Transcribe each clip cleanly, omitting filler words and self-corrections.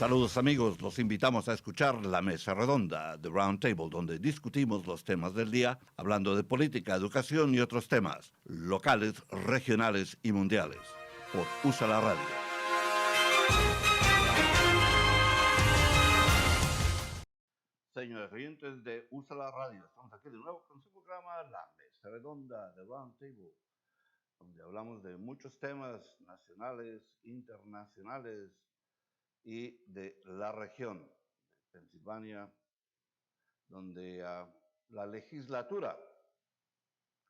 Saludos amigos, los invitamos a escuchar la mesa redonda de Roundtable, donde discutimos los temas del día, hablando de política, educación y otros temas, locales, regionales y mundiales, por USALA Radio. Señores oyentes de USALA Radio, estamos aquí de nuevo con su programa La Mesa Redonda de Roundtable, donde hablamos de muchos temas nacionales, internacionales, y de la región de Pensilvania, donde la legislatura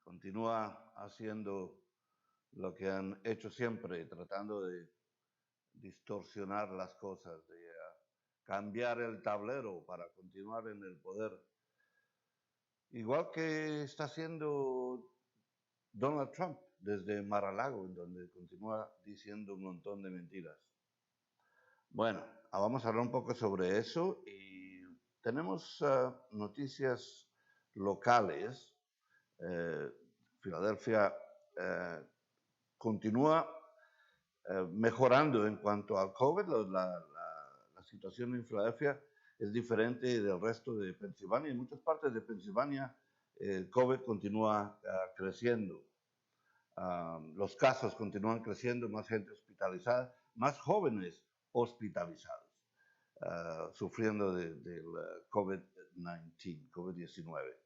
continúa haciendo lo que han hecho siempre, tratando de distorsionar las cosas, de cambiar el tablero para continuar en el poder. Igual que está haciendo Donald Trump desde Mar-a-Lago, en donde continúa diciendo un montón de mentiras. Bueno, vamos a hablar un poco sobre eso y tenemos noticias locales. Filadelfia continúa mejorando en cuanto al COVID. La situación en Filadelfia es diferente del resto de Pensilvania. En muchas partes de Pensilvania el COVID continúa creciendo. Los casos continúan creciendo, más gente hospitalizada, más jóvenes hospitalizados, sufriendo del COVID-19.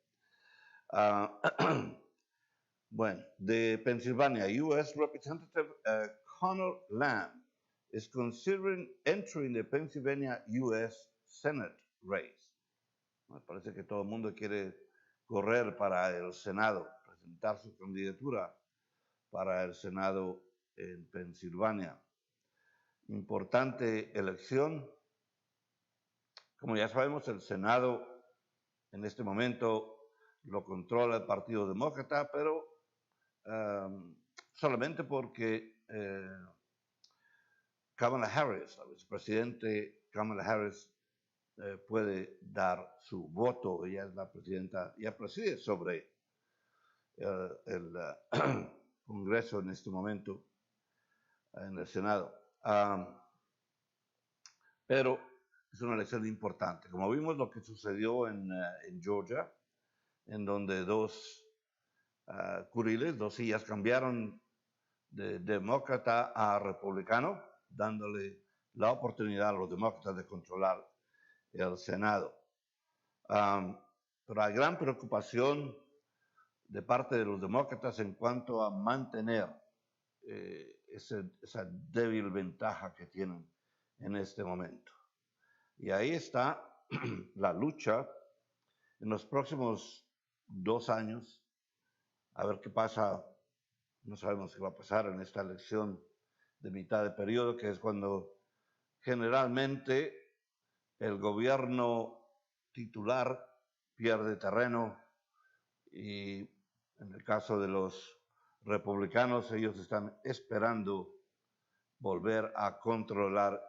Bueno, de Pennsylvania, U.S. Representative Connor Lamb is considering entering the Pennsylvania U.S. Senate race. Me parece que todo el mundo quiere correr para el Senado, presentar su candidatura para el Senado en Pensilvania. Importante elección. Como ya sabemos, el Senado en este momento lo controla el Partido Demócrata, pero solamente porque Kamala Harris, la vicepresidente Kamala Harris, puede dar su voto. Ella es la presidenta, ella preside sobre el Congreso en este momento, en el Senado. Pero es una elección importante. Como vimos lo que sucedió en Georgia, en donde dos curiles, dos sillas cambiaron de demócrata a republicano, dándole la oportunidad a los demócratas de controlar el Senado. Pero hay gran preocupación de parte de los demócratas en cuanto a mantener esa débil ventaja que tienen en este momento. Y ahí está la lucha en los próximos 2 años. A ver qué pasa. No sabemos qué va a pasar en esta elección de mitad de periodo, que es cuando generalmente el gobierno titular pierde terreno, y en el caso de los republicanos, ellos están esperando volver a controlar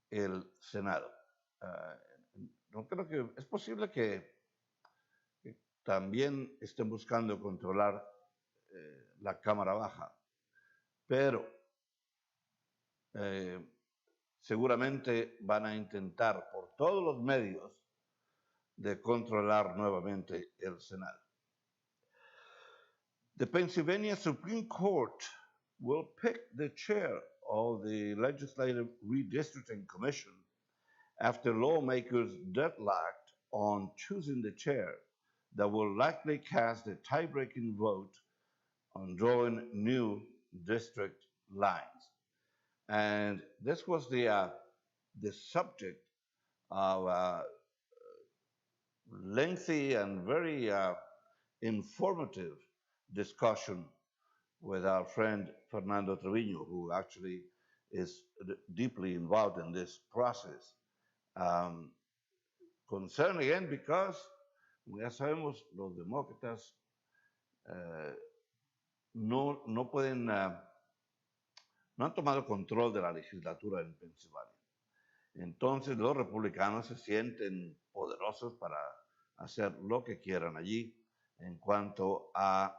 el Senado. No creo que es posible que también estén buscando controlar la Cámara Baja, pero seguramente van a intentar por todos los medios de controlar nuevamente el Senado. The Pennsylvania Supreme Court will pick the chair of the Legislative Redistricting Commission after lawmakers deadlocked on choosing the chair that will likely cast the tie-breaking vote on drawing new district lines. And this was the subject of a lengthy and very informative discussion with our friend Fernando Treviño, who actually is deeply involved in this process. Concern again because, como ya sabemos, los demócratas no pueden, no han tomado control de la legislatura en Pensilvania. Entonces los republicanos se sienten poderosos para hacer lo que quieran allí en cuanto a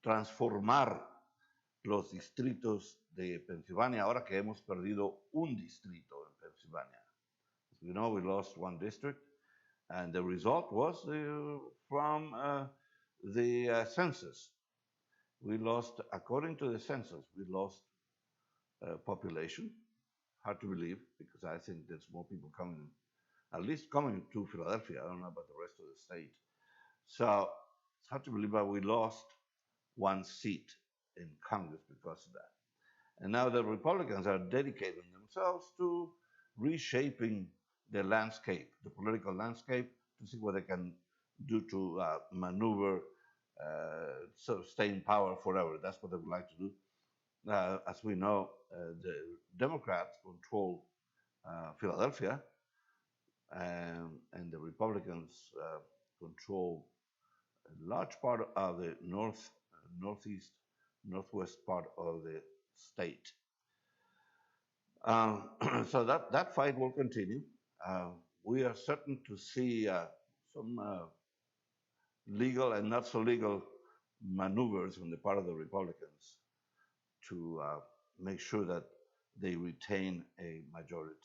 transformar los distritos de Pensilvania, ahora que hemos perdido un distrito en Pensilvania. As we know, we lost one district, and the result was from the census. We lost, according to the census, we lost population. Hard to believe, because I think there's more people coming, at least coming to Philadelphia. I don't know about the rest of the state. So it's hard to believe, but we lost one seat in Congress because of that. And now the Republicans are dedicating themselves to reshaping the landscape, the political landscape, to see what they can do to maneuver, stay in power forever. That's what they would like to do. As we know, the Democrats control Philadelphia, and the Republicans control a large part of the northeast, northwest part of the state. So that fight will continue. We are certain to see some legal and not so legal maneuvers on the part of the Republicans to make sure that they retain a majority.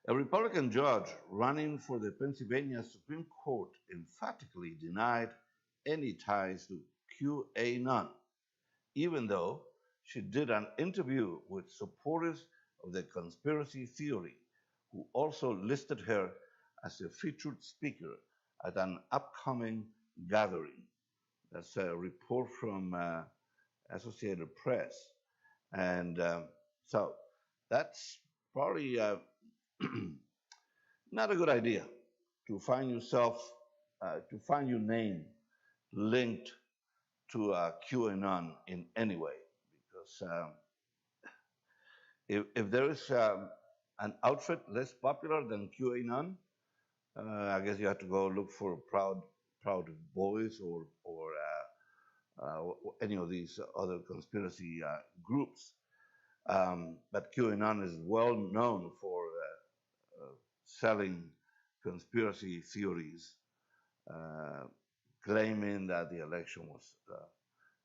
A Republican judge running for the Pennsylvania Supreme Court emphatically denied any ties to QAnon, even though she did an interview with supporters of the conspiracy theory, who also listed her as a featured speaker at an upcoming gathering. That's a report from Associated Press. And so that's probably not a good idea to find yourself, to find your name linked to QAnon in any way. Because if there is an outfit less popular than QAnon, I guess you have to go look for Proud Boys or any of these other conspiracy groups. But QAnon is well known for selling conspiracy theories, claiming that the election was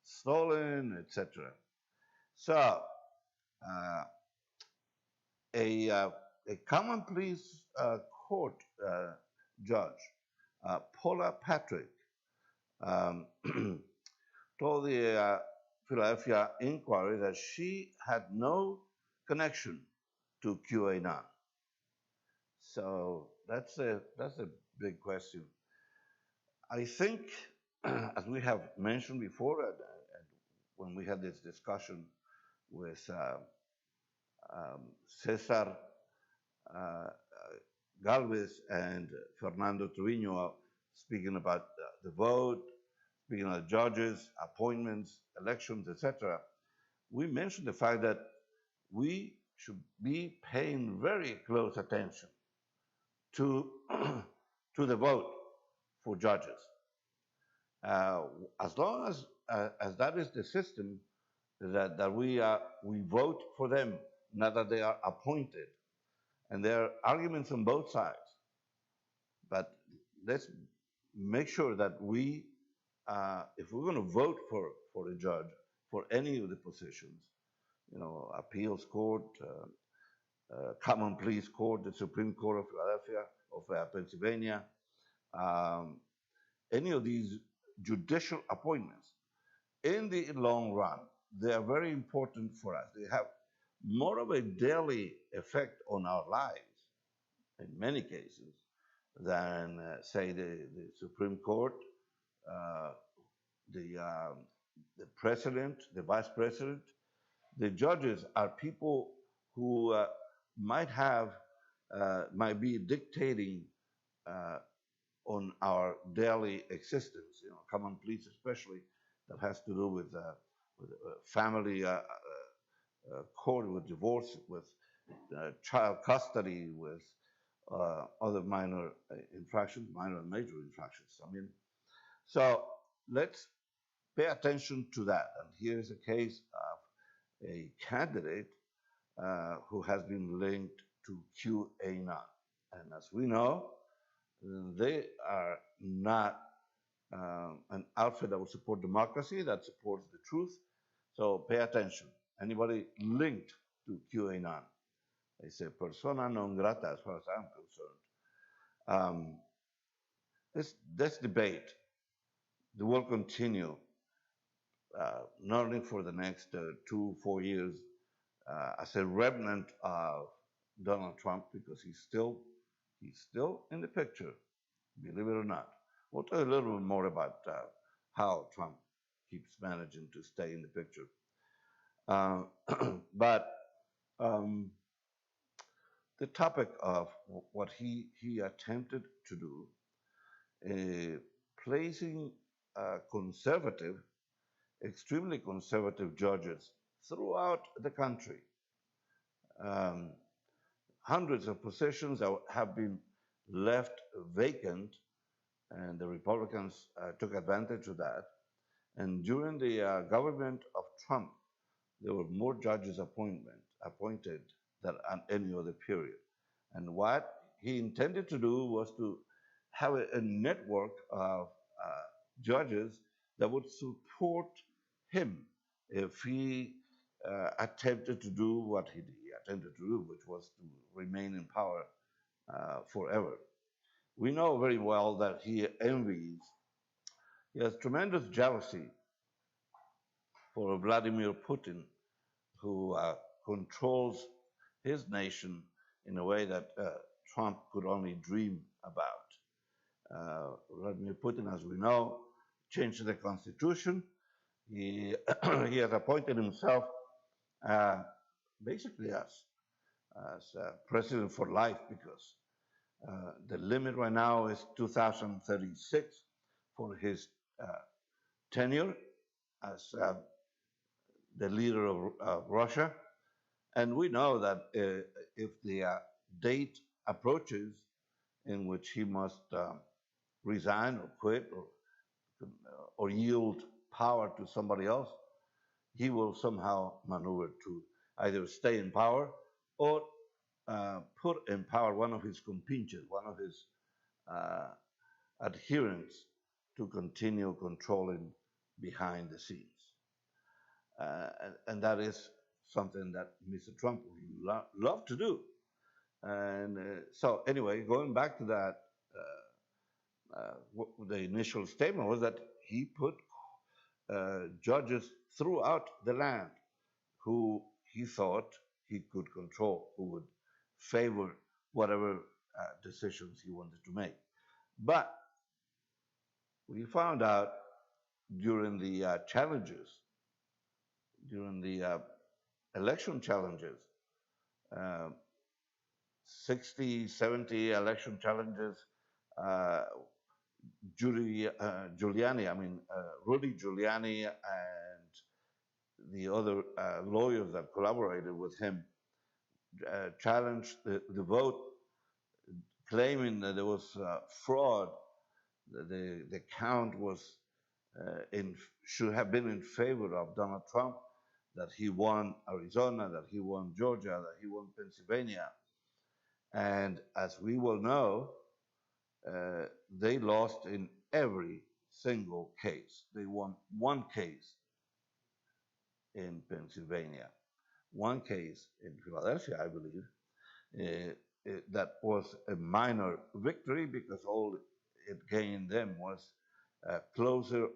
stolen, etc. So, a common pleas court judge, Paula Patrick, told the Philadelphia Inquiry that she had no connection to QAnon. So that's a big question. I think, as we have mentioned before, when we had this discussion with Cesar Galvez and Fernando Trevino, speaking about the vote, speaking of judges, appointments, elections, etc., we mentioned the fact that we should be paying very close attention to the vote for judges. As long as that is the system, that we vote for them, not that they are appointed. And there are arguments on both sides. But let's make sure that we, if we're going to vote for a judge, for any of the positions, you know, appeals court, common pleas court, the Supreme Court of Philadelphia, of Pennsylvania, any of these judicial appointments, in the long run, they are very important for us. They have more of a daily effect on our lives, in many cases, than, say, the Supreme Court, the president, the vice president. The judges are people who might be dictating on our daily existence, you know, common pleas especially, that has to do with family court, with divorce, with child custody, with other minor infractions, minor and major infractions. I mean, so let's pay attention to that. And here's a case of a candidate who has been linked to QAnon. And as we know, they are not an outfit that will support democracy, that supports the truth. So pay attention. Anybody linked to QAnon, they say persona non grata as far as I'm concerned. This debate, the will continue not only for the next 2-4 years as a remnant of Donald Trump, because he's still in the picture, believe it or not. We'll tell you a little bit more about how Trump keeps managing to stay in the picture. But the topic of what he attempted to do, placing conservative, extremely conservative judges throughout the country. Hundreds of positions have been left vacant, and the Republicans took advantage of that. And during the government of Trump, there were more judges appointed than at any other period. And what he intended to do was to have a network of judges that would support him if he attempted to do what he attempted to do, which was to remain in power forever. We know very well that he has tremendous jealousy for Vladimir Putin, who controls his nation in a way that Trump could only dream about. Vladimir Putin, as we know, changed the constitution. He has appointed himself basically as president for life, because the limit right now is 2036 for his tenure as the leader of Russia. And we know that if the date approaches in which he must resign or quit or yield power to somebody else, he will somehow maneuver to either stay in power or put in power one of his compinches, one of his adherents, to continue controlling behind the scenes. And that is something that Mr. Trump would love to do. And so anyway, going back to that, the initial statement was that he put judges throughout the land who he thought he could control, who would favor whatever decisions he wanted to make. But we found out during the challenges, during the election challenges, 60, 70 election challenges, Rudy Giuliani and the other lawyers that collaborated with him challenged the vote, claiming that there was fraud. The count was should have been in favor of Donald Trump, that he won Arizona, that he won Georgia, that he won Pennsylvania. And as we will know, they lost in every single case. They won one case in Pennsylvania, one case in Philadelphia, I believe. That was a minor victory, because all it gained them was closer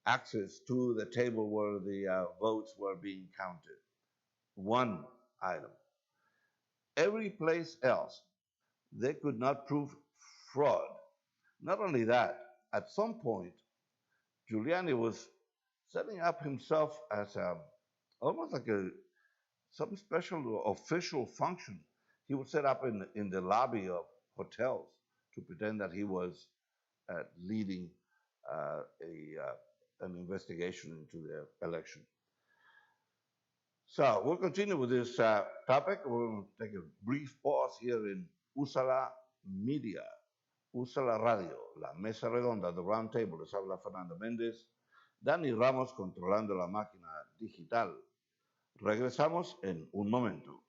access to the table where the votes were being counted. One item. Every place else, they could not prove fraud. Not only that, at some point, Giuliani was setting up himself as almost like some special official function. He would set up in the lobby of hotels to pretend that he was leading an investigation into the election. So we'll continue with this topic. We'll take a brief pause here in USALA Media, USALA Radio, la mesa redonda, the Roundtable. Les habla Fernando Méndez, Dani Ramos controlando la máquina digital. Regresamos en un momento.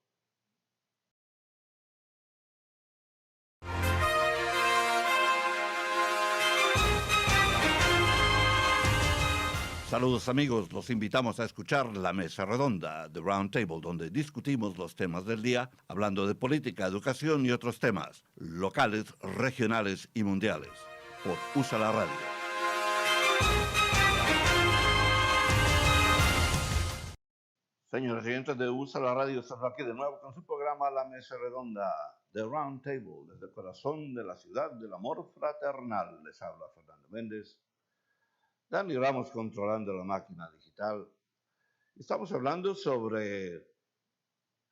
Saludos amigos, los invitamos a escuchar la mesa redonda de Roundtable, donde discutimos los temas del día, hablando de política, educación y otros temas, locales, regionales y mundiales, por USALA Radio. Señores oyentes de USALA Radio, estamos aquí de nuevo con su programa La Mesa Redonda de Roundtable, desde el corazón de la ciudad del amor fraternal. Les habla Fernando Méndez. Dani Ramos controlando la máquina digital. Estamos hablando sobre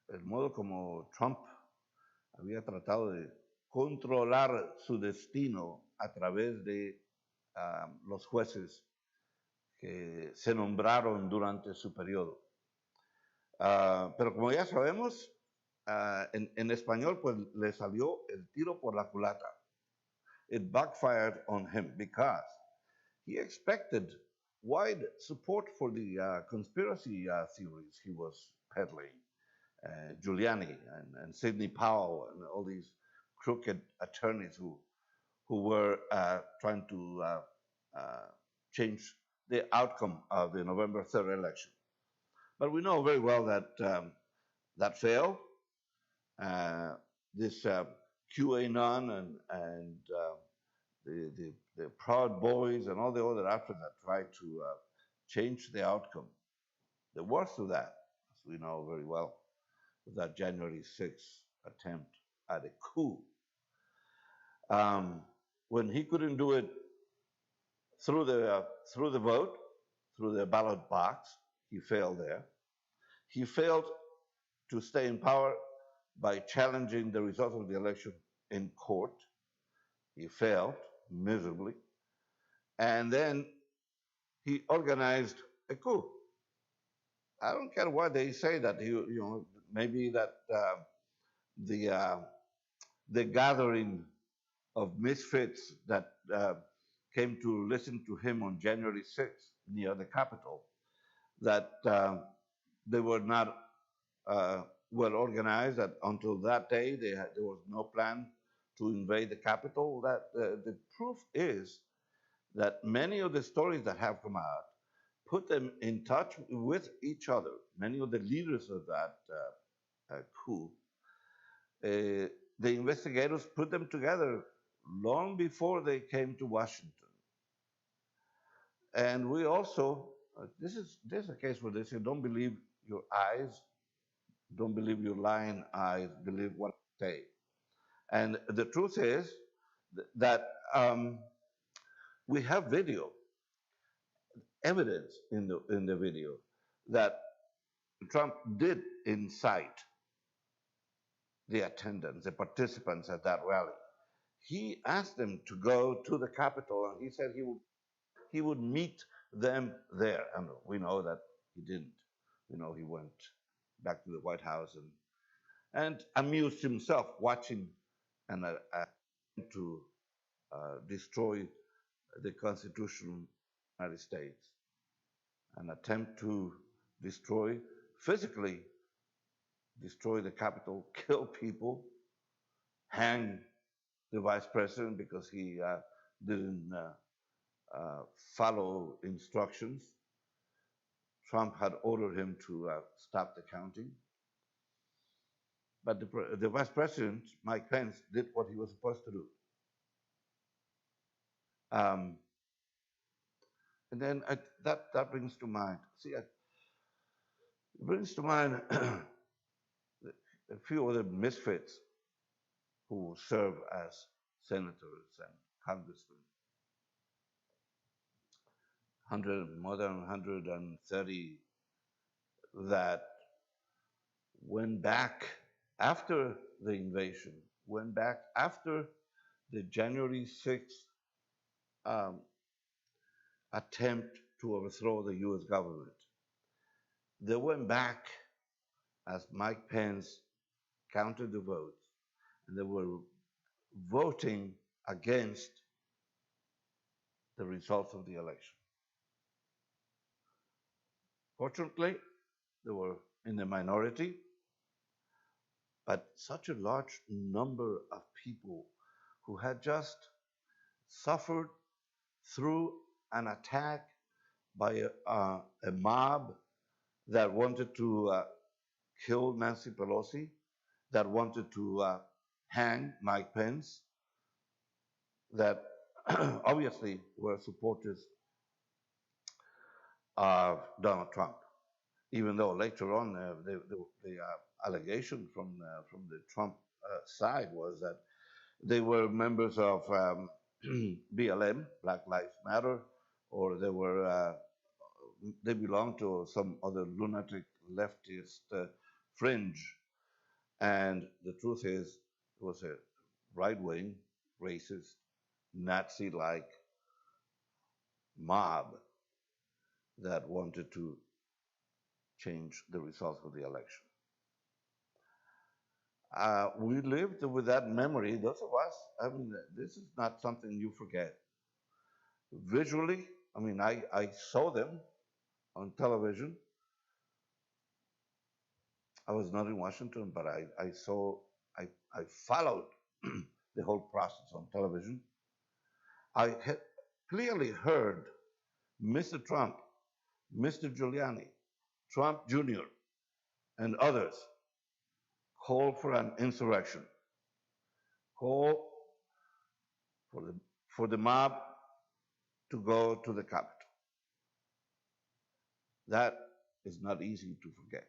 el modo como Trump había tratado de controlar su destino a través de los jueces que se nombraron durante su periodo. Pero como ya sabemos, en español pues le salió el tiro por la culata. It backfired on him because he expected wide support for the conspiracy theories he was peddling. Giuliani and Sidney Powell and all these crooked attorneys who were trying to change the outcome of the November 3rd election. But we know very well that that failed. This QAnon and the Proud Boys and all the other outfits that tried to change the outcome. The worst of that, as we know very well, was that January 6th attempt at a coup. When he couldn't do it through the vote, through the ballot box, he failed there. He failed to stay in power by challenging the results of the election in court. He failed miserably. And then he organized a coup. I don't care why they say that. Maybe that the gathering of misfits that came to listen to him on January 6th near the Capitol, that they were not well organized. That until that day there was no plan to invade the Capitol. That the proof is that many of the stories that have come out put them in touch with each other. Many of the leaders of that coup, the investigators put them together long before they came to Washington. And we also, this is a case where they say, don't believe your eyes, don't believe your lying eyes, believe what I say. And the truth is that we have video, evidence in the video that Trump did incite the attendants, the participants at that rally. He asked them to go to the Capitol, and he said he would meet them there. And we know that he didn't. We know he went back to the White House and amused himself watching and to destroy the Constitution of the United States, an attempt to physically destroy the Capitol, kill people, hang the vice president because he didn't follow instructions. Trump had ordered him to stop the counting. But the vice president, Mike Pence, did what he was supposed to do. And then that brings to mind, it brings to mind a few other misfits who serve as senators and congressmen. More than 130 that went back after the invasion, went back after the January 6th attempt to overthrow the U.S. government. They went back as Mike Pence counted the votes, and they were voting against the results of the election. Fortunately, they were in the minority, but such a large number of people who had just suffered through an attack by a mob that wanted to kill Nancy Pelosi, that wanted to hang Mike Pence, that obviously were supporters of Donald Trump, even though later on the allegation from the Trump side was that they were members of BLM, Black Lives Matter, or they belonged to some other lunatic leftist fringe. And the truth is, it was a right-wing, racist, Nazi-like mob that wanted to change the results of the election. We lived with that memory, those of us. I mean, this is not something you forget. Visually, I mean, I saw them on television. I was not in Washington, but I followed the whole process on television. I had clearly heard Mr. Trump, Mr. Giuliani, Trump Jr., and others call for an insurrection, call for the mob to go to the Capitol. That is not easy to forget.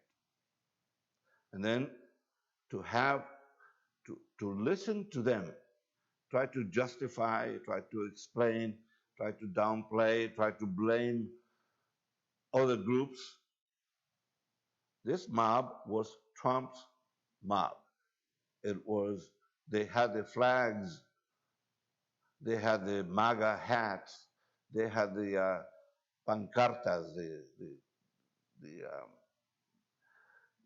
And then to have to listen to them, try to justify, try to explain, try to downplay, try to blame other groups. This mob was Trump's mob. They had the flags, they had the MAGA hats, they had the pancartas,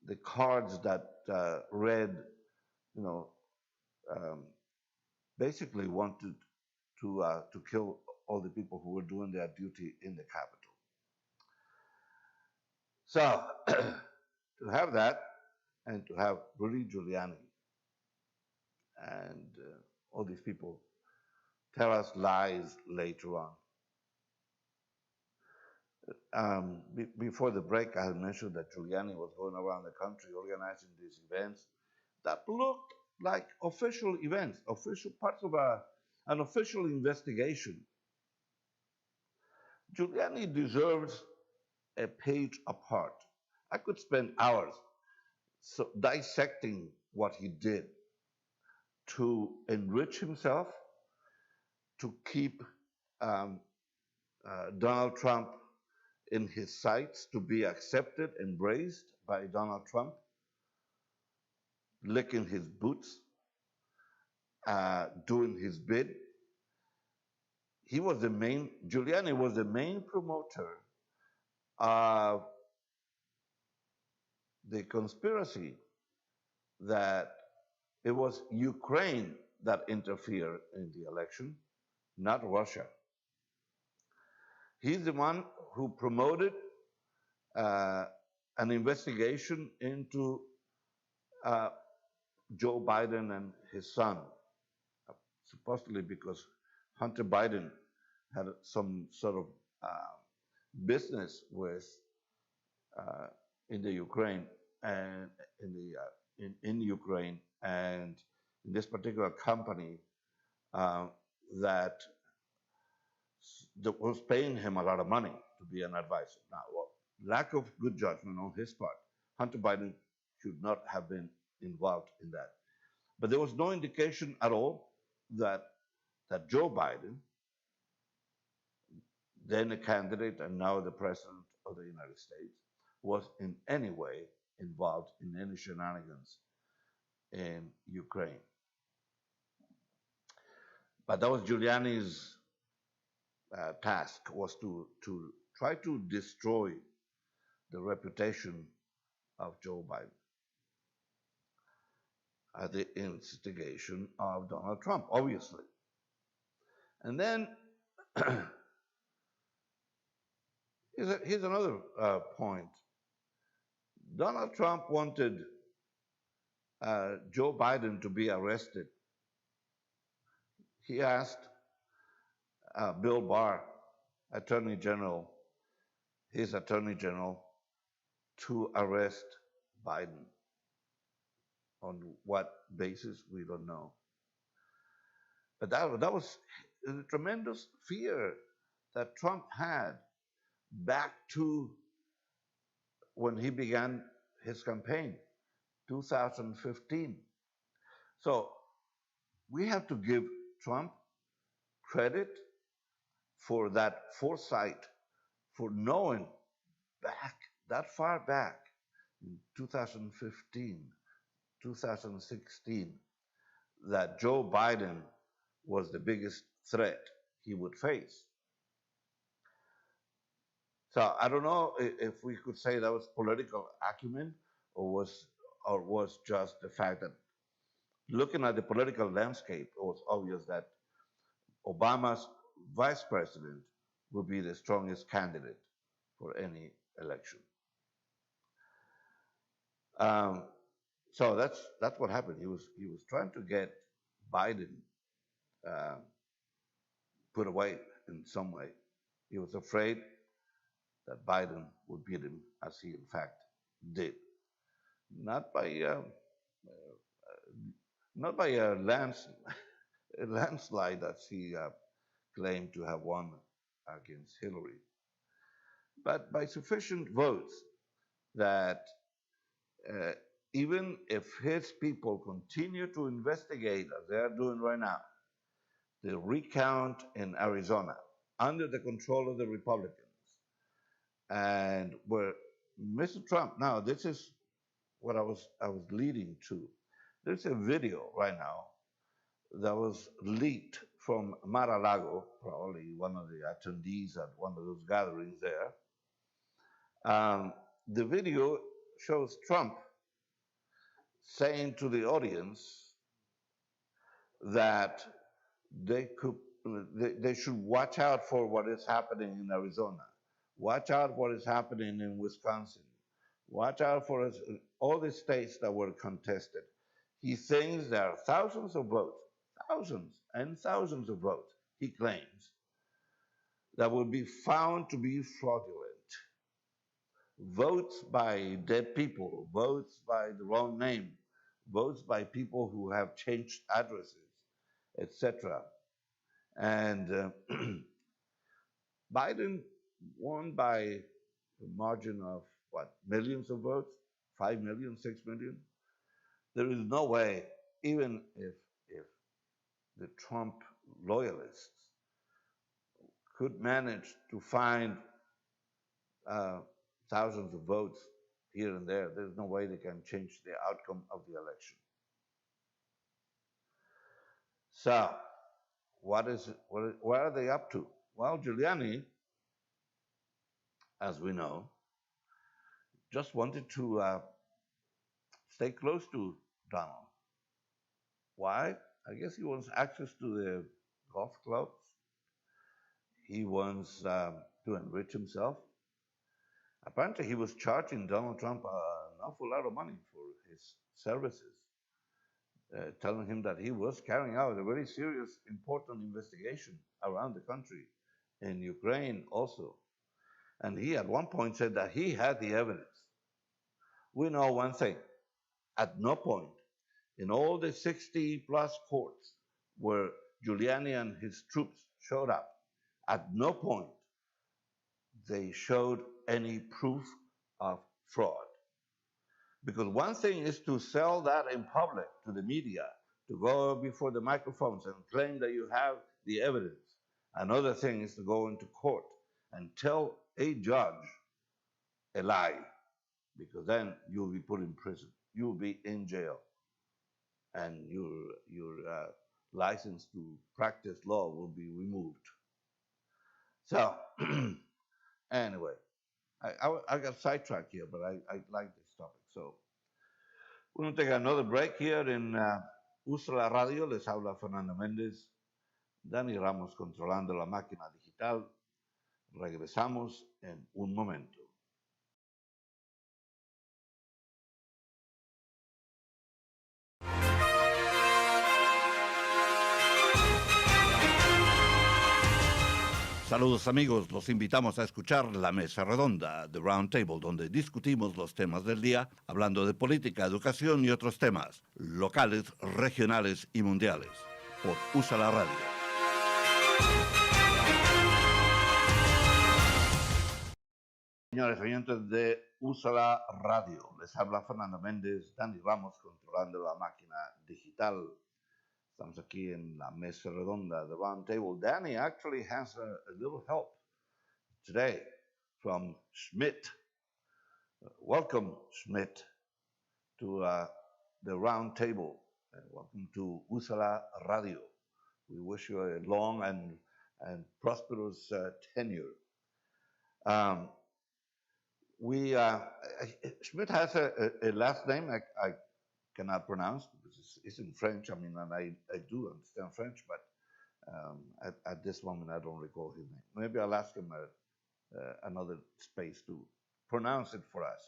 the cards that read, basically wanted to kill all the people who were doing their duty in the Capitol. So to have that, and to have Rudy Giuliani and all these people tell us lies later on. Before the break, I had mentioned that Giuliani was going around the country organizing these events that looked like official events, official parts of an official investigation. Giuliani deserves a page apart. I could spend hours dissecting what he did to enrich himself, to keep Donald Trump in his sights, to be accepted, embraced by Donald Trump, licking his boots, doing his bid. Giuliani was the main promoter of the conspiracy that it was Ukraine that interfered in the election, not Russia. He's the one who promoted an investigation into Joe Biden and his son, supposedly because Hunter Biden had some sort of business with in the Ukraine and in Ukraine, and in this particular company that was paying him a lot of money to be an advisor. Now, lack of good judgment on his part. Hunter Biden should not have been involved in that. But there was no indication at all that Joe Biden, then a candidate and now the president of the United States, was in any way involved in any shenanigans in Ukraine. But that was Giuliani's task, was to try to destroy the reputation of Joe Biden at the instigation of Donald Trump, obviously. And then here's another point. Donald Trump wanted Joe Biden to be arrested. He asked Bill Barr, Attorney General, his attorney general to arrest Biden. On what basis, we don't know. But that was a tremendous fear that Trump had back to when he began his campaign, 2015. So we have to give Trump credit for that foresight, for knowing back, that far back, in 2015, 2016, that Joe Biden was the biggest threat he would face. So I don't know if we could say that was political acumen or was just the fact that looking at the political landscape, it was obvious that Obama's vice president would be the strongest candidate for any election. So that's what happened. He was trying to get Biden put away in some way. He was afraid that Biden would beat him, as he in fact did, not by a landslide that he claimed to have won against Hillary, but by sufficient votes that even if his people continue to investigate, as they are doing right now, the recount in Arizona under the control of the Republicans, and where Mr. Trump, now this is what I was leading to. There's a video right now that was leaked from Mar-a-Lago, probably one of the attendees at one of those gatherings there. The video shows Trump saying to the audience that they should watch out for what is happening in Arizona, watch out what is happening in Wisconsin, watch out for all the states that were contested. He thinks there are thousands of votes, thousands and thousands of votes, he claims, that will be found to be fraudulent. Votes by dead people, votes by the wrong name, votes by people who have changed addresses, etc. And Biden won by a margin of, what, millions of votes? 5 million, 6 million? There is no way, even if the Trump loyalists could manage to find thousands of votes here and there, there's no way they can change the outcome of the election. So, what are they up to? Well, Giuliani, as we know, just wanted to stay close to Donald. Why? I guess he wants access to the golf clubs. He wants to enrich himself. Apparently, he was charging Donald Trump an awful lot of money for his services, telling him that he was carrying out a very serious, important investigation around the country, in Ukraine also. And he at one point said that he had the evidence. We know one thing. At no point in all the 60 plus courts where Giuliani and his troops showed up, at no point they showed any proof of fraud. Because one thing is to sell that in public to the media, to go before the microphones and claim that you have the evidence. Another thing is to go into court and tell a judge a lie, because then you'll be put in prison. You'll be in jail. And your license to practice law will be removed. So, anyway, I got sidetracked here, but I like this topic. So, we're going to take another break here en USALA Radio. Les habla Fernando Méndez. Dani Ramos controlando la máquina digital. Regresamos en un momento. Saludos amigos, los invitamos a escuchar la mesa redonda de Roundtable, donde discutimos los temas del día, hablando de política, educación y otros temas, locales, regionales y mundiales, por USALA Radio. Señores oyentes de USALA Radio, les habla Fernando Méndez, Dani Ramos controlando la máquina digital. Estamos aquí en la mesa redonda de Roundtable. Danny actually has a little help today from Schmidt. Welcome, Schmidt, to the Roundtable. Welcome to USALA Radio. We wish you a long and prosperous tenure. Schmidt has a last name I cannot pronounce because it's in French. I mean, and I do understand French, but at this moment I don't recall his name. Maybe I'll ask him another space to pronounce it for us,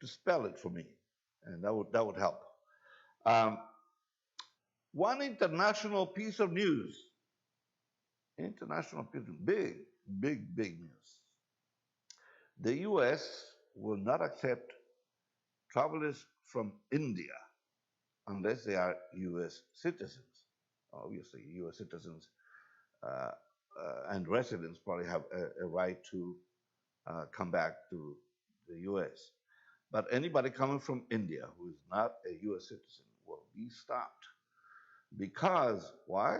to spell it for me, and that would help. One international piece of news. International piece of big news. The U.S. will not accept travelers from India unless they are U.S. citizens. Obviously, U.S. citizens and residents probably have a right to come back to the U.S. But anybody coming from India who is not a U.S. citizen will be stopped. Because, why?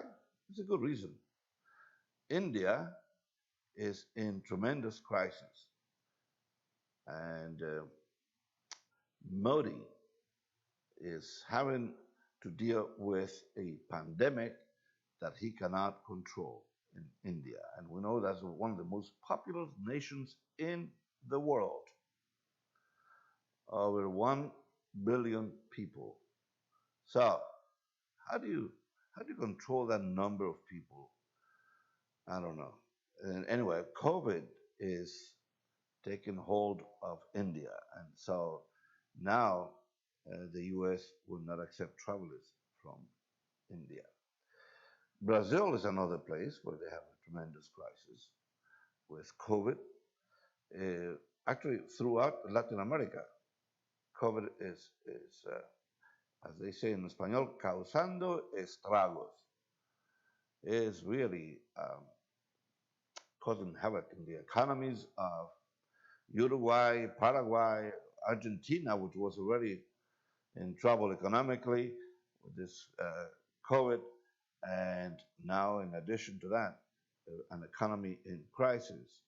It's a good reason. India is in tremendous crisis. And Modi is having to deal with a pandemic that he cannot control in India. And we know that's one of the most populous nations in the world. Over 1 billion people. So how do you control that number of people? I don't know. And anyway, COVID is taking hold of India, and so now the U.S. will not accept travelers from India. Brazil is another place where they have a tremendous crisis with COVID. Actually, throughout Latin America, COVID is as they say in Espanol, causando estragos. Is really causing havoc in the economies of Uruguay, Paraguay, Argentina, which was already in trouble economically with this COVID, and now in addition to that, an economy in crisis.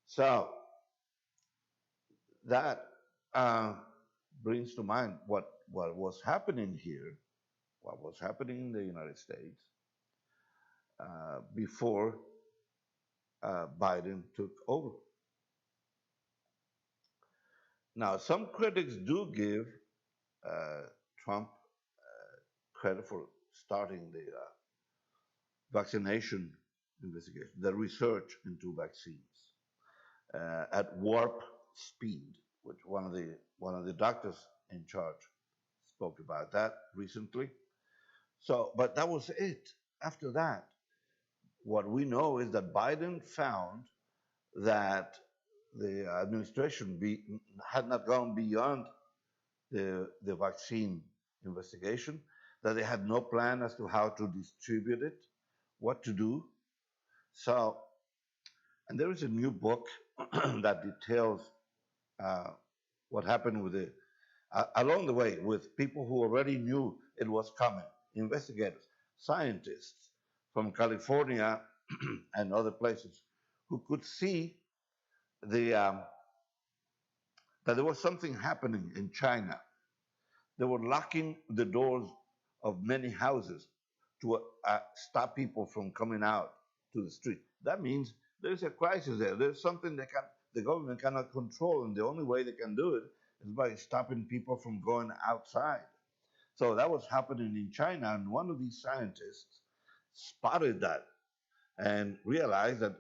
So that brings to mind what was happening here, what was happening in the United States before Biden took over. Now, some critics do give Trump credit for starting the vaccination investigation, the research into vaccines at warp speed, which one of the doctors in charge spoke about that recently. So, but that was it. After that, what we know is that Biden found that the administration had not gone beyond the vaccine investigation, that they had no plan as to how to distribute it, what to do. So, and there is a new book that details what happened with it along the way with people who already knew it was coming, investigators, scientists from California and other places who could see that there was something happening in China. They were locking the doors of many houses to stop people from coming out to the street. That means there's a crisis there. There's something the government cannot control, and the only way they can do it is by stopping people from going outside. So that was happening in China, and one of these scientists spotted that and realized that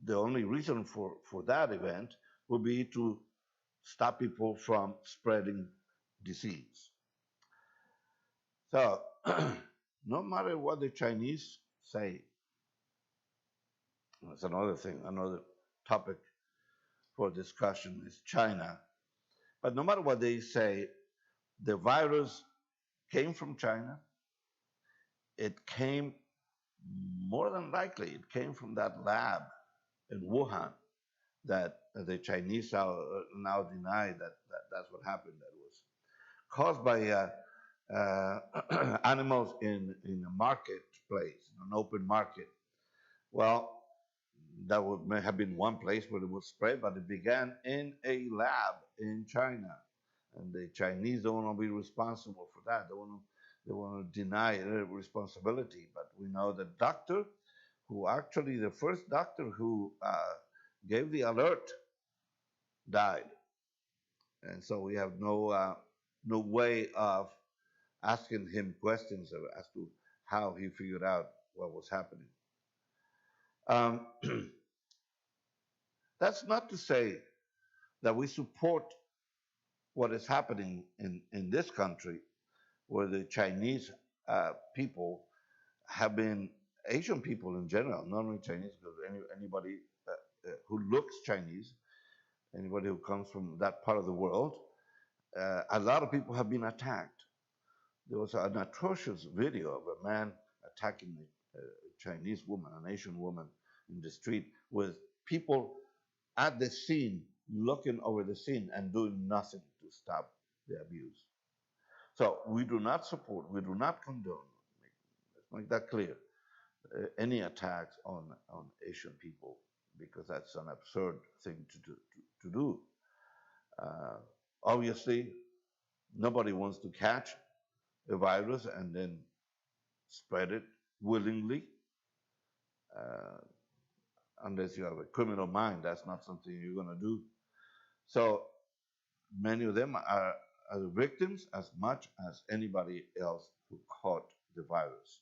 the only reason for that event would be to stop people from spreading disease. So no matter what the Chinese say, That's another thing, another topic for discussion is China. But no matter what they say, the virus came from China. It came more than likely, it came from that lab in Wuhan that the Chinese now deny that's what happened. That was caused by animals in a marketplace, in an open market. Well, that may have been one place where it was spread, but it began in a lab in China. And the Chinese don't want to be responsible for that. They want to deny responsibility. But we know the doctor who actually, the first doctor who gave the alert died. And so we have no way of asking him questions as to how he figured out what was happening. Um, that's not to say that we support what is happening in this country, where the Chinese people have been, Asian people in general, not only Chinese, because anybody who looks Chinese, anybody who comes from that part of the world, a lot of people have been attacked. There was an atrocious video of a man attacking a Chinese woman, an Asian woman, in the street, with people at the scene, looking over the scene and doing nothing to stop the abuse. So we do not support, we do not condone, let's make that clear, any attacks on Asian people, because that's an absurd thing to do. Obviously, nobody wants to catch a virus and then spread it willingly. Unless you have a criminal mind, that's not something you're going to do. So many of them are the victims as much as anybody else who caught the virus.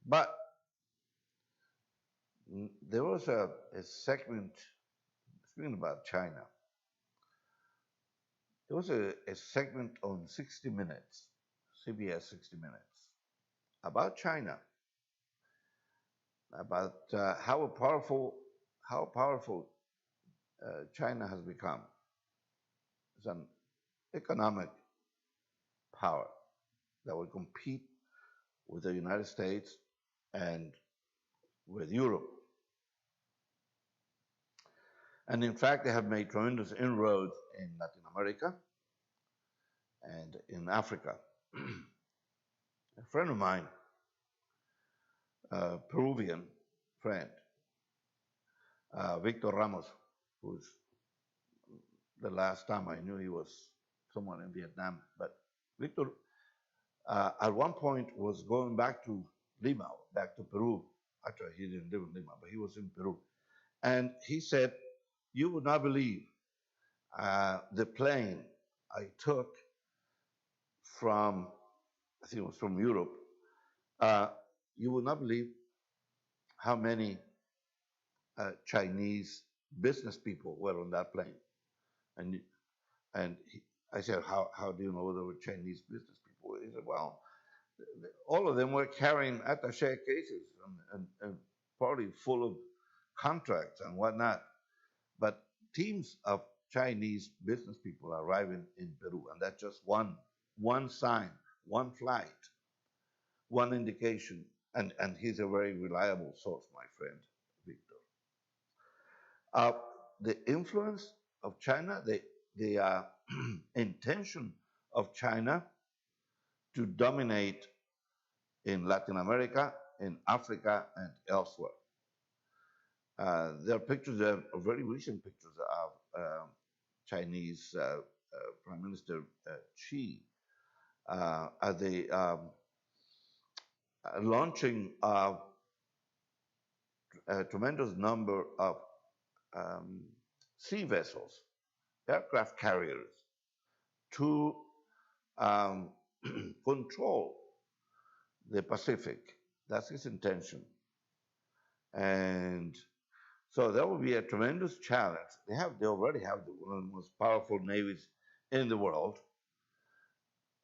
But there was a segment, speaking about China, there was a segment on 60 Minutes, CBS 60 Minutes, about China, about how powerful China has become. It's an economic power that will compete with the United States and with Europe. And in fact, they have made tremendous inroads in Latin America and in Africa. A friend of mine, a Peruvian friend, Victor Ramos, who's the last time I knew he was someone in Vietnam, but Victor at one point was going back to Lima, back to Peru. Actually, he didn't live in Lima, but he was in Peru. And he said, you would not believe the plane I took from, I think it was from Europe. You would not believe how many Chinese business people were on that plane. And I said, how do you know there were Chinese business people? He said, well, all of them were carrying attaché cases and probably full of contracts and whatnot. But teams of Chinese business people are arriving in Peru, and that's just one sign, one flight, one indication. And he's a very reliable source, my friend, Victor. The influence of China, the intention of China to dominate in Latin America, in Africa, and elsewhere. There are pictures, there are very recent pictures of Chinese Prime Minister Xi at the launching of a tremendous number of sea vessels, aircraft carriers, to control the Pacific. That's his intention. And so that will be a tremendous challenge. They already have one of the most powerful navies in the world.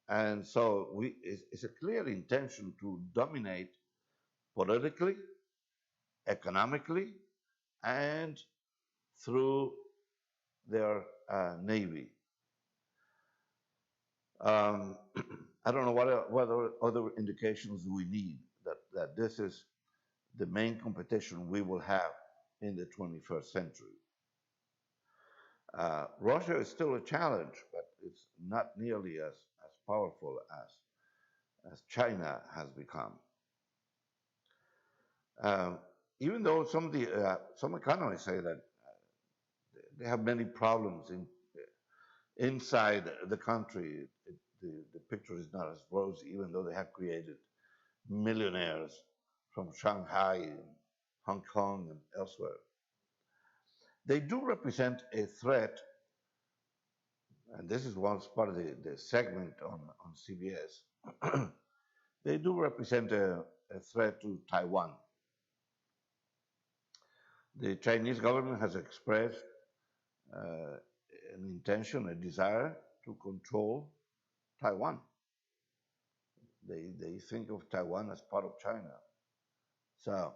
And so it's a clear intention to dominate politically, economically, and through their navy. Um, I don't know what other indications we need that this is the main competition we will have in the 21st century. Russia is still a challenge, but it's not nearly as powerful as China has become. Even though some economists say that they have many problems inside the country, the picture is not as rosy, even though they have created millionaires from Shanghai, and Hong Kong, and elsewhere. They do represent a threat, and this is one part of the segment on CBS. They do represent a threat to Taiwan. The Chinese government has expressed an intention, a desire to control Taiwan. They think of Taiwan as part of China. So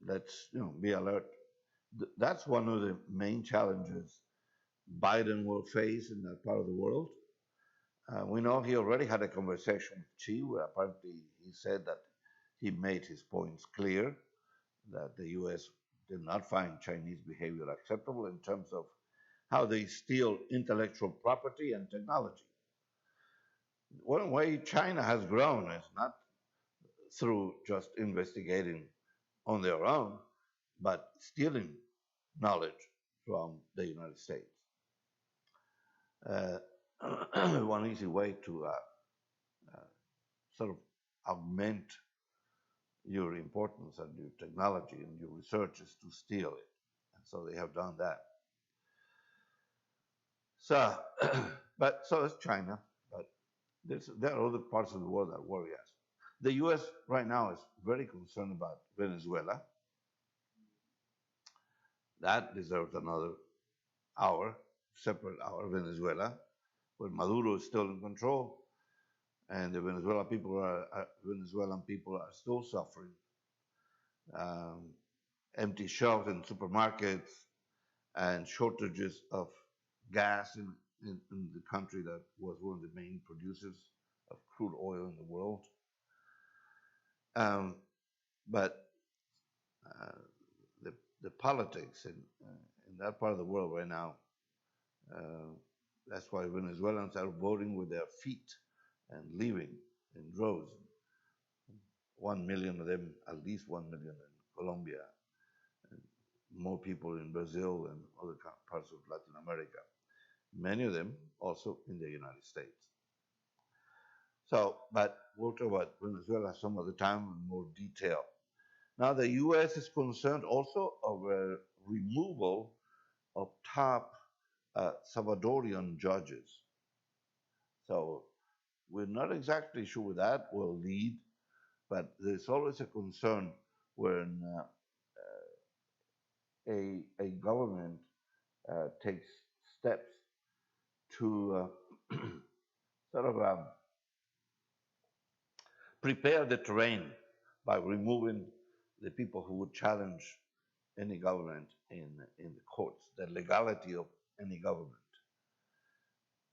let's be alert. That's one of the main challenges Biden will face in that part of the world. We know he already had a conversation with Xi, where apparently he said that he made his points clear, that the U.S. did not find Chinese behavior acceptable in terms of how they steal intellectual property and technology. One way China has grown is not through just investigating on their own, but stealing knowledge from the United States. One easy way to sort of augment your importance and your technology and your research is to steal it. And so they have done that. So, so is China, but there are other parts of the world that worry us. The U.S. right now is very concerned about Venezuela. That deserves another hour, separate hour, Venezuela, where Maduro is still in control, and the Venezuelan people are still suffering. Empty shelves in supermarkets and shortages of gas in the country that was one of the main producers of crude oil in the world. But the politics in that part of the world right now, that's why Venezuelans are voting with their feet and leaving in droves. 1 million of them, at least 1 million in Colombia, and more people in Brazil and other parts of Latin America. Many of them also in the United States. So, but we'll talk about Venezuela some other time in more detail. Now, the U.S. is concerned also over removal of top Salvadorian judges. So we're not exactly sure where that will lead, but there's always a concern when a government takes steps to sort of prepare the terrain by removing the people who would challenge any government in the courts, the legality of any government.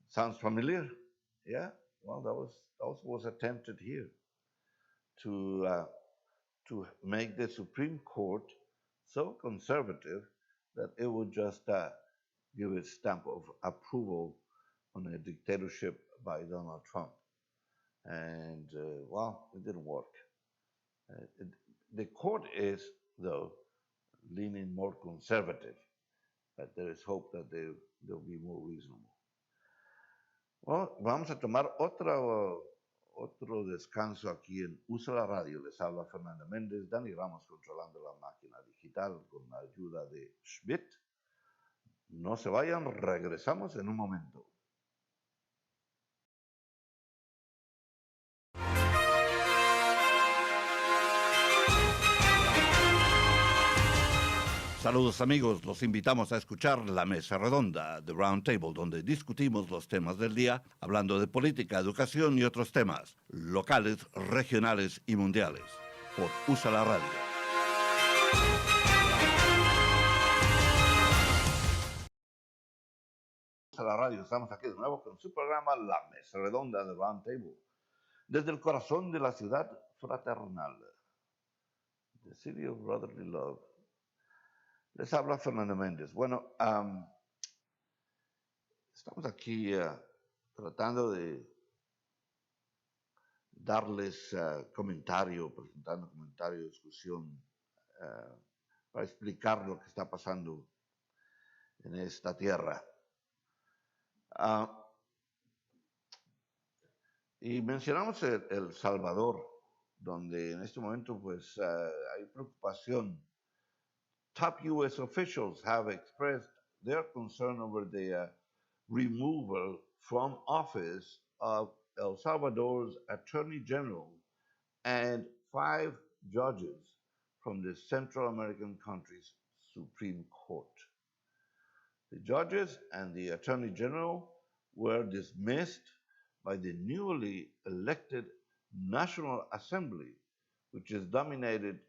Sounds familiar? Yeah. Well, that was attempted here to make the Supreme Court so conservative that it would just give its stamp of approval on a dictatorship by Donald Trump. And well, it didn't work. The court is, though, leaning more conservative, but there is hope that they'll be more reasonable. Well, vamos a tomar otro descanso aquí en USALA Radio. Les habla Fernando Méndez, Dani Ramos controlando la máquina digital con la ayuda de Schmidt. No se vayan, regresamos en un momento. Saludos amigos, los invitamos a escuchar la mesa redonda de Roundtable, donde discutimos los temas del día, hablando de política, educación y otros temas, locales, regionales y mundiales, por USALA Radio. USALA Radio, estamos aquí de nuevo con su programa La Mesa Redonda de Roundtable, desde el corazón de la ciudad fraternal, the city of brotherly love. Les habla Fernando Méndez. Bueno, estamos aquí tratando de darles presentando comentario, discusión, para explicar lo que está pasando en esta tierra. Y mencionamos El Salvador, donde en este momento pues hay preocupación. Top U.S. officials have expressed their concern over the removal from office of El Salvador's Attorney General and 5 judges from the Central American country's Supreme Court. The judges and the Attorney General were dismissed by the newly elected National Assembly, which is dominated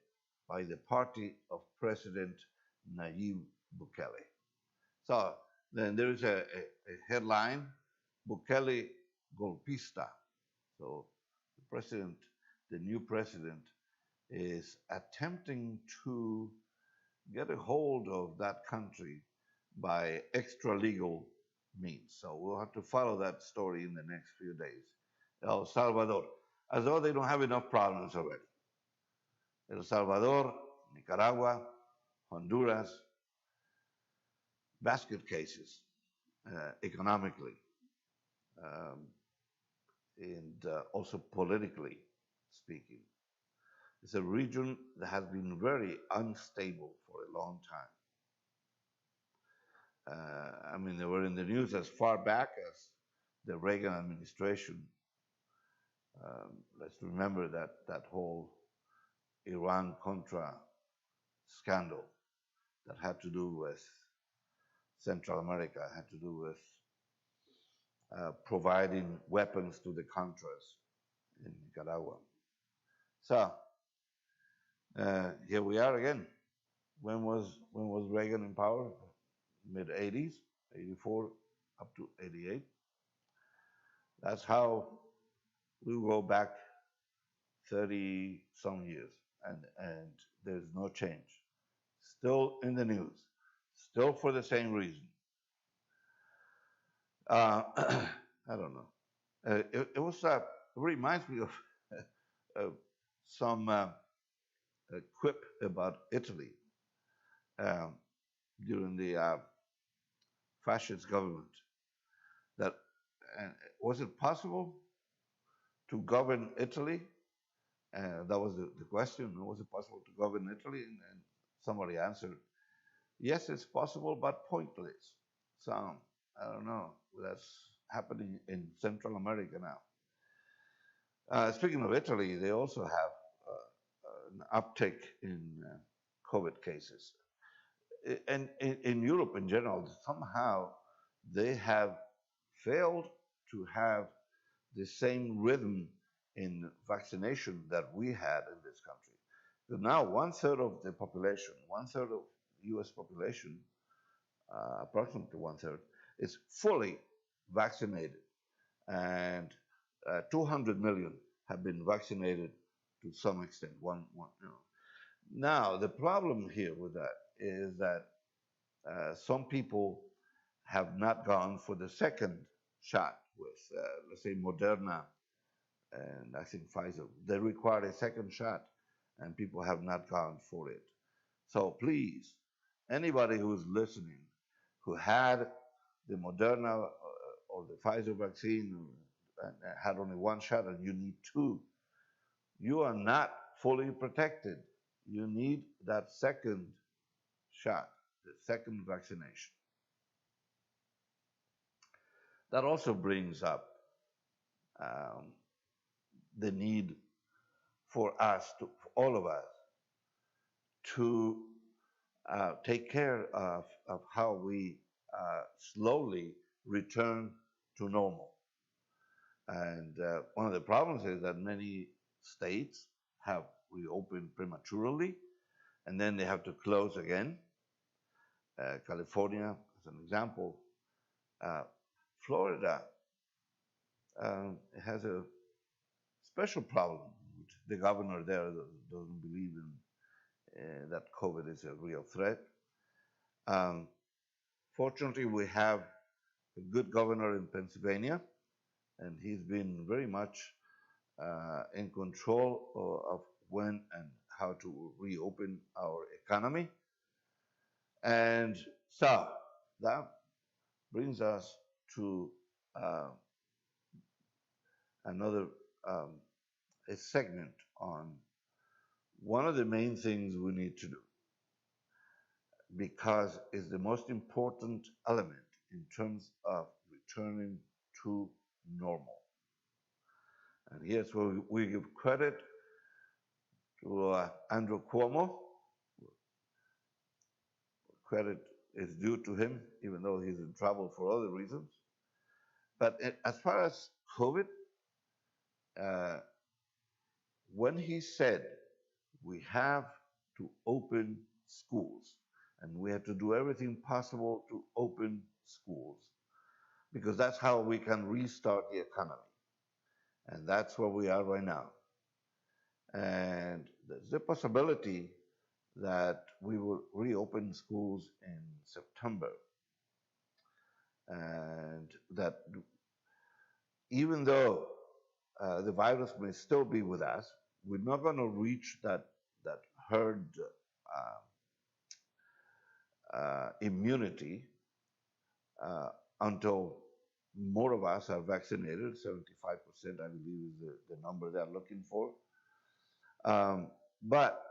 by the party of President Nayib Bukele. So then there is a headline, Bukele Golpista. So the new president, is attempting to get a hold of that country by extra-legal means. So we'll have to follow that story in the next few days. El Salvador, as though they don't have enough problems already. El Salvador, Nicaragua, Honduras, basket cases economically and also politically speaking. It's a region that has been very unstable for a long time. I mean, they were in the news as far back as the Reagan administration. Let's remember that whole Iran-Contra scandal that had to do with Central America, had to do with providing weapons to the Contras in Nicaragua. So here we are again. When was Reagan in power? Mid-80s, 84 up to 88. That's how we go back 30-some years, and there's no change. Still in the news, still for the same reason. I don't know. It reminds me of some quip about Italy during the fascist government. That was it possible to govern Italy? That was the question. Was it possible to govern Italy? And somebody answered, yes, it's possible, but pointless. So I don't know. That's happening in Central America now. Speaking of Italy, they also have an uptick in COVID cases. And in Europe in general, somehow they have failed to have the same rhythm in vaccination that we had in this country. But now 1/3 of the population, 1/3 of US population, approximately 1/3, is fully vaccinated. And 200 million have been vaccinated to some extent. Now, the problem here with that is that some people have not gone for the second shot with, let's say, Moderna and I think Pfizer. They require a second shot, and people have not gone for it. So please, anybody who's listening, who had the Moderna or the Pfizer vaccine and had only one shot and you need 2, you are not fully protected. You need that second shot, the second vaccination. That also brings up the need for us, for all of us, to take care of how we slowly return to normal. And one of the problems is that many states have reopened prematurely and then they have to close again. California, as an example, uh, Florida has a special problem. The governor there doesn't believe in that COVID is a real threat. Um, Fortunately, we have a good governor in Pennsylvania, and he's been very much in control of when and how to reopen our economy. And so that brings us to uh, another a segment on one of the main things we need to do because it's the most important element in terms of returning to normal. And here's where we give credit to Andrew Cuomo. Credit is due to him, even though he's in trouble for other reasons. But as far as COVID, uh, when he said we have to open schools and we have to do everything possible to open schools because that's how we can restart the economy. And that's where we are right now. And there's the possibility that we will reopen schools in September. And that even though the virus may still be with us, we're not going to reach that herd immunity until more of us are vaccinated. 75%, I believe, is the number they're looking for. But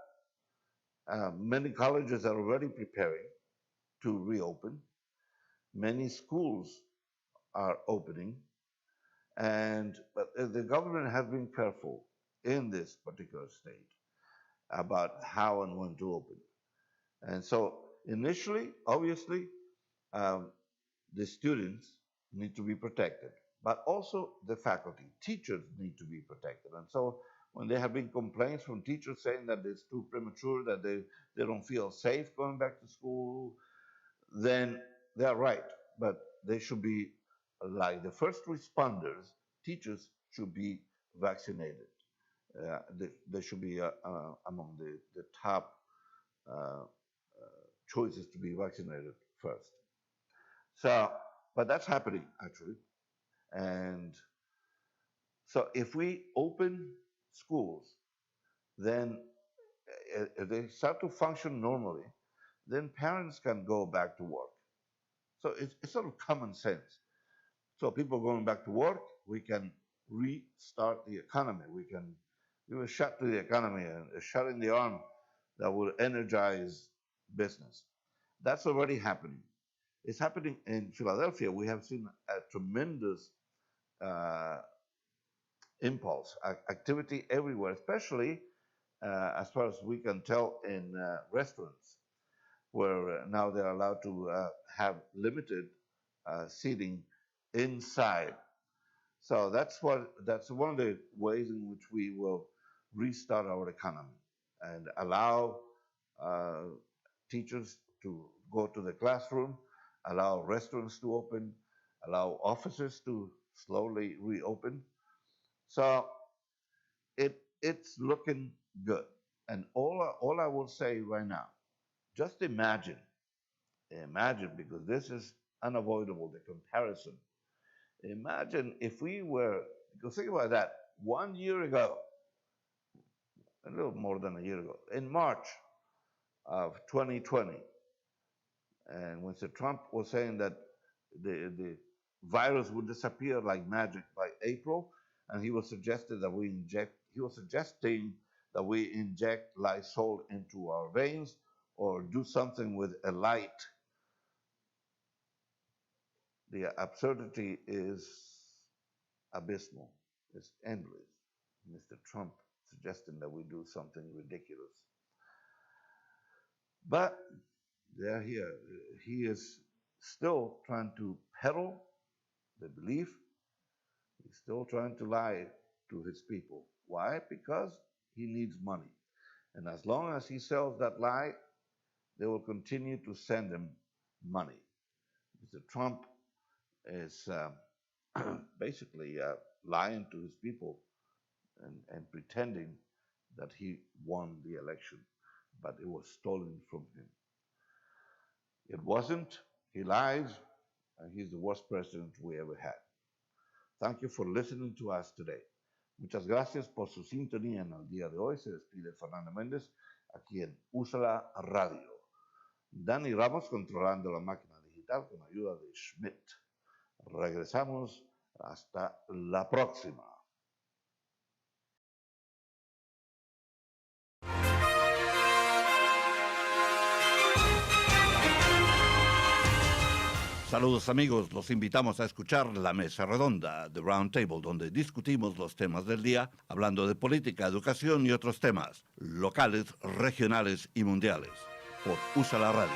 many colleges are already preparing to reopen. Many schools are opening. But the government has been careful in this particular state about how and when to open. And so initially, obviously, the students need to be protected, but also the faculty, teachers need to be protected. And so when there have been complaints from teachers saying that it's too premature, that they don't feel safe going back to school, then they're right. But they should be like the first responders, teachers should be vaccinated. They should be among the top choices to be vaccinated first. So, but that's happening actually. And so if we open schools, then if they start to function normally, then parents can go back to work. So it's sort of common sense. So people going back to work, we can restart the economy. We can give a shot to the economy, a shot in the arm that will energize business. That's already happening. It's happening in Philadelphia. We have seen a tremendous uh, impulse, activity everywhere, especially as far as we can tell in restaurants, where now they're allowed to have limited seating inside. So that's one of the ways in which we will restart our economy and allow uh, teachers to go to the classroom, allow restaurants to open, allow offices to slowly reopen. So it's looking good. And all I will say right now, just imagine because this is unavoidable, the comparison. Imagine if we were, because think about that, 1 year ago, a little more than a year ago, in March of 2020, and when Mr. Trump was saying that the virus would disappear like magic by April, and he was suggesting that we inject Lysol into our veins or do something with a light. The absurdity is abysmal. It's endless. Mr. Trump suggesting that we do something ridiculous. But they're here. He is still trying to peddle the belief. He's still trying to lie to his people. Why? Because he needs money. And as long as he sells that lie, they will continue to send him money. Mr. Trump is basically lying to his people and pretending that he won the election, but it was stolen from him. It wasn't. He lies, and he's the worst president we ever had. Thank you for listening to us today. Muchas gracias por su sintonía en el día de hoy. Se despide Fernando Méndez aquí en USALA Radio. Dani Ramos controlando la máquina digital con ayuda de Schmidt. Regresamos hasta la próxima. Saludos amigos, los invitamos a escuchar la mesa redonda de Roundtable, donde discutimos los temas del día, hablando de política, educación y otros temas, locales, regionales y mundiales, por USALA Radio.